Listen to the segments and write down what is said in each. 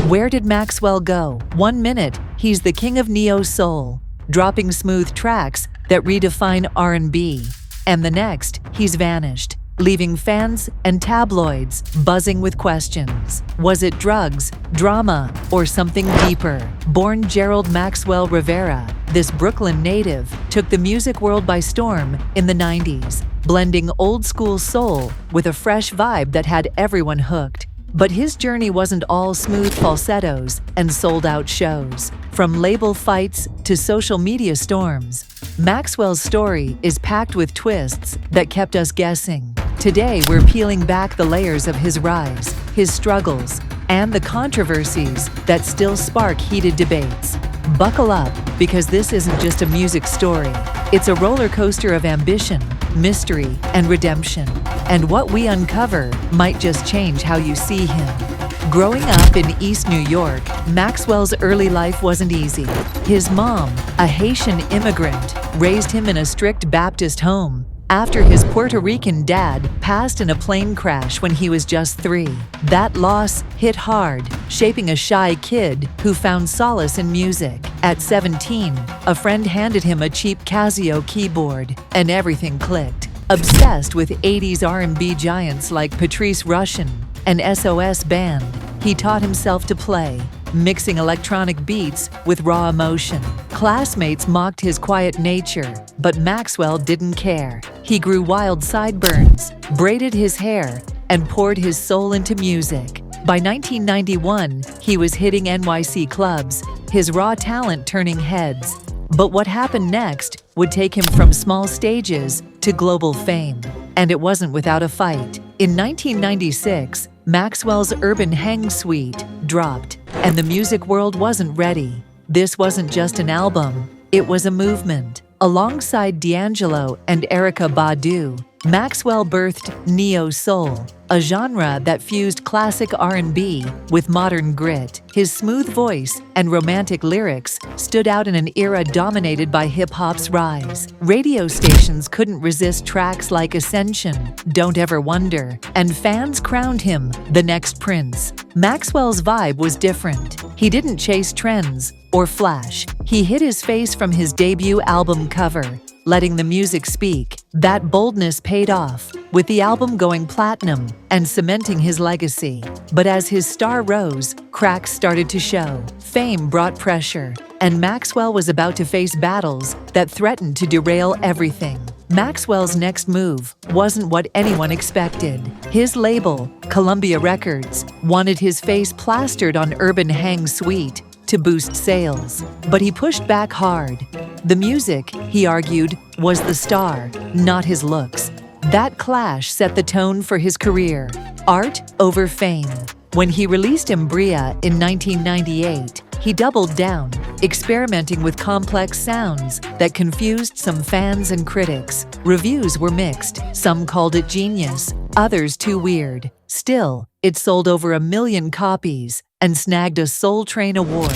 Where did Maxwell go? 1 minute, he's the king of neo-soul, dropping smooth tracks that redefine R&B. And the next, he's vanished, leaving fans and tabloids buzzing with questions. Was it drugs, drama, or something deeper? Born Gerald Maxwell Rivera, this Brooklyn native took the music world by storm in the 90s, blending old-school soul with a fresh vibe that had everyone hooked. But his journey wasn't all smooth falsettos and sold-out shows. From label fights to social media storms, Maxwell's story is packed with twists that kept us guessing. Today, we're peeling back the layers of his rise, his struggles, and the controversies that still spark heated debates. Buckle up, because this isn't just a music story. It's a roller coaster of ambition, mystery, and redemption. And what we uncover might just change how you see him. Growing up in East New York, Maxwell's early life wasn't easy. His mom, a Haitian immigrant, raised him in a strict Baptist home after his Puerto Rican dad passed in a plane crash when he was just 3. That loss hit hard, shaping a shy kid who found solace in music. At 17, a friend handed him a cheap Casio keyboard, and everything clicked. Obsessed with 80s R&B giants like Patrice Rushen and SOS Band, he taught himself to play, mixing electronic beats with raw emotion. Classmates mocked his quiet nature, but Maxwell didn't care. He grew wild sideburns, braided his hair, and poured his soul into music. By 1991, he was hitting NYC clubs, his raw talent turning heads. But what happened next would take him from small stages to global fame. And it wasn't without a fight. In 1996, Maxwell's Urban Hang Suite dropped, and the music world wasn't ready. This wasn't just an album, it was a movement. Alongside D'Angelo and Erykah Badu, Maxwell birthed neo-soul, a genre that fused classic R&B with modern grit. His smooth voice and romantic lyrics stood out in an era dominated by hip-hop's rise. Radio stations couldn't resist tracks like Ascension, Don't Ever Wonder, and fans crowned him the next Prince. Maxwell's vibe was different. He didn't chase trends or flash. He hid his face from his debut album cover, letting the music speak. That boldness paid off, with the album going platinum and cementing his legacy. But as his star rose, cracks started to show. Fame brought pressure, and Maxwell was about to face battles that threatened to derail everything. Maxwell's next move wasn't what anyone expected. His label, Columbia Records, wanted his face plastered on Urban Hang Suite to boost sales. But he pushed back hard. The music, he argued, was the star, not his looks. That clash set the tone for his career. Art over fame. When he released Embria in 1998, he doubled down, experimenting with complex sounds that confused some fans and critics. Reviews were mixed. Some called it genius, others too weird. Still, it sold over 1 million copies and snagged a Soul Train award.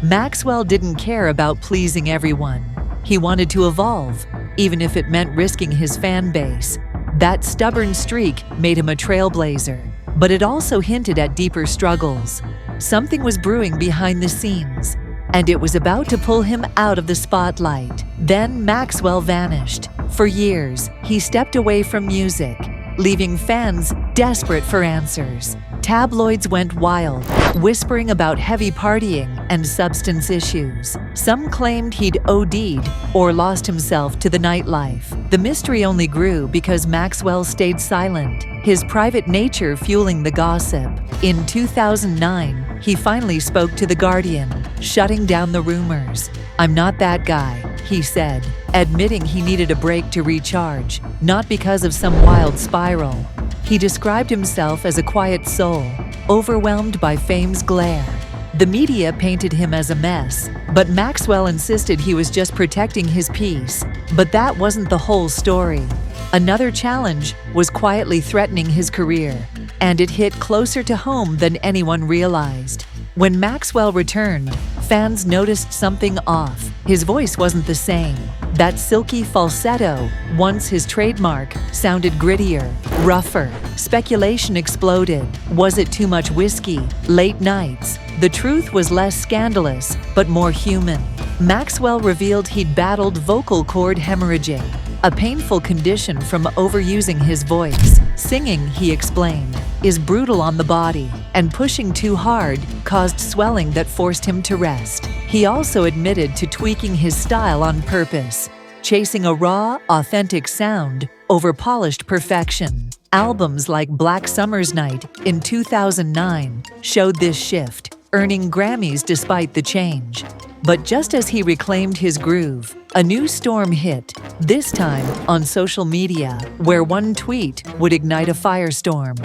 Maxwell didn't care about pleasing everyone. He wanted to evolve, even if it meant risking his fan base. That stubborn streak made him a trailblazer, but it also hinted at deeper struggles. Something was brewing behind the scenes, and it was about to pull him out of the spotlight. Then Maxwell vanished. For years, he stepped away from music, leaving fans desperate for answers. Tabloids went wild, whispering about heavy partying and substance issues. Some claimed he'd OD'd or lost himself to the nightlife. The mystery only grew because Maxwell stayed silent, his private nature fueling the gossip. In 2009, he finally spoke to The Guardian, shutting down the rumors. "I'm not that guy," he said, admitting he needed a break to recharge, not because of some wild spiral. He described himself as a quiet soul, overwhelmed by fame's glare. The media painted him as a mess, but Maxwell insisted he was just protecting his peace. But that wasn't the whole story. Another challenge was quietly threatening his career, and it hit closer to home than anyone realized. When Maxwell returned, fans noticed something off. His voice wasn't the same. That silky falsetto, once his trademark, sounded grittier, rougher. Speculation exploded. Was it too much whiskey, late nights, The truth was less scandalous, but more human. Maxwell revealed he'd battled vocal cord hemorrhaging, a painful condition from overusing his voice. Singing, he explained, is brutal on the body, and pushing too hard caused swelling that forced him to rest. He also admitted to tweaking his style on purpose, chasing a raw, authentic sound over polished perfection. Albums like Black Summer's Night in 2009 showed this shift, earning Grammys despite the change. But just as he reclaimed his groove, a new storm hit, this time on social media, where one tweet would ignite a firestorm.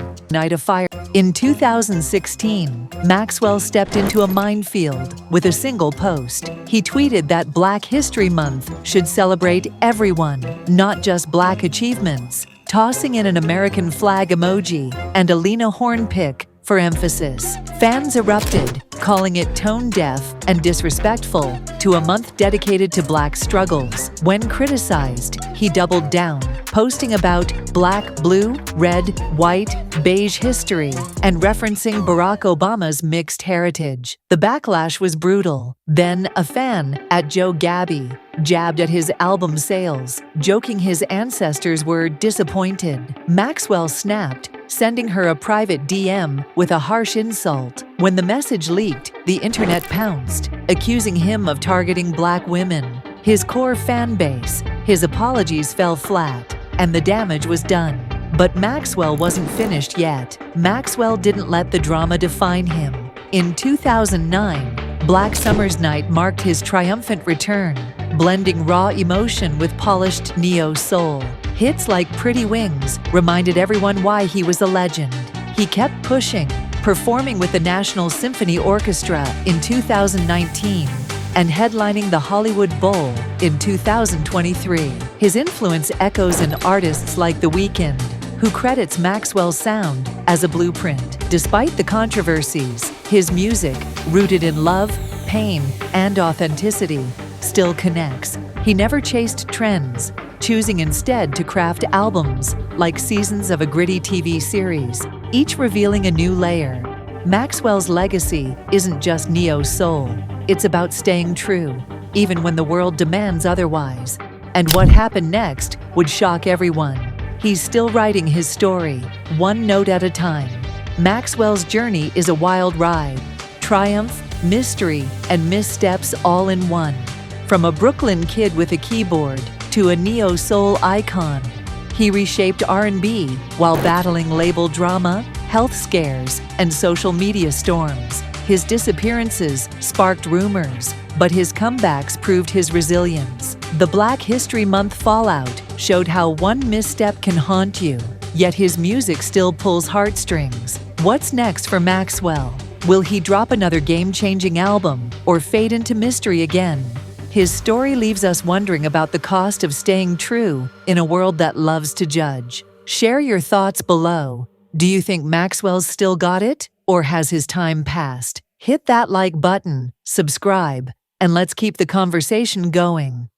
In 2016, Maxwell stepped into a minefield with a single post. He tweeted that Black History Month should celebrate everyone, not just Black achievements, tossing in an American flag emoji and a Lena Horne pic for emphasis. Fans erupted, calling it tone-deaf and disrespectful to a month dedicated to Black struggles. When criticized, he doubled down, posting about Black, blue, red, white, beige history and referencing Barack Obama's mixed heritage. The backlash was brutal. Then a fan at Joe Gabby jabbed at his album sales, joking his ancestors were disappointed. Maxwell snapped, sending her a private DM with a harsh insult. When the message leaked, the internet pounced, accusing him of targeting Black women. His core fan base, his apologies fell flat, and the damage was done. But Maxwell wasn't finished yet. Maxwell didn't let the drama define him. In 2009, Black Summer's Night marked his triumphant return, blending raw emotion with polished neo-soul. Hits like Pretty Wings reminded everyone why he was a legend. He kept pushing, performing with the National Symphony Orchestra in 2019 and headlining the Hollywood Bowl in 2023. His influence echoes in artists like The Weeknd, who credits Maxwell's sound as a blueprint. Despite the controversies, his music, rooted in love, pain, and authenticity, still connects. He never chased trends, choosing instead to craft albums like seasons of a gritty TV series, each revealing a new layer. Maxwell's legacy isn't just neo-soul, it's about staying true, even when the world demands otherwise. And what happened next would shock everyone. He's still writing his story, one note at a time. Maxwell's journey is a wild ride, triumph, mystery, and missteps all in one. From a Brooklyn kid with a keyboard to a neo-soul icon, he reshaped R&B while battling label drama, health scares, and social media storms. His disappearances sparked rumors, but his comebacks proved his resilience. The Black History Month fallout showed how one misstep can haunt you, yet his music still pulls heartstrings. What's next for Maxwell? Will he drop another game-changing album or fade into mystery again? His story leaves us wondering about the cost of staying true in a world that loves to judge. Share your thoughts below. Do you think Maxwell's still got it, or has his time passed? Hit that like button, subscribe, and let's keep the conversation going.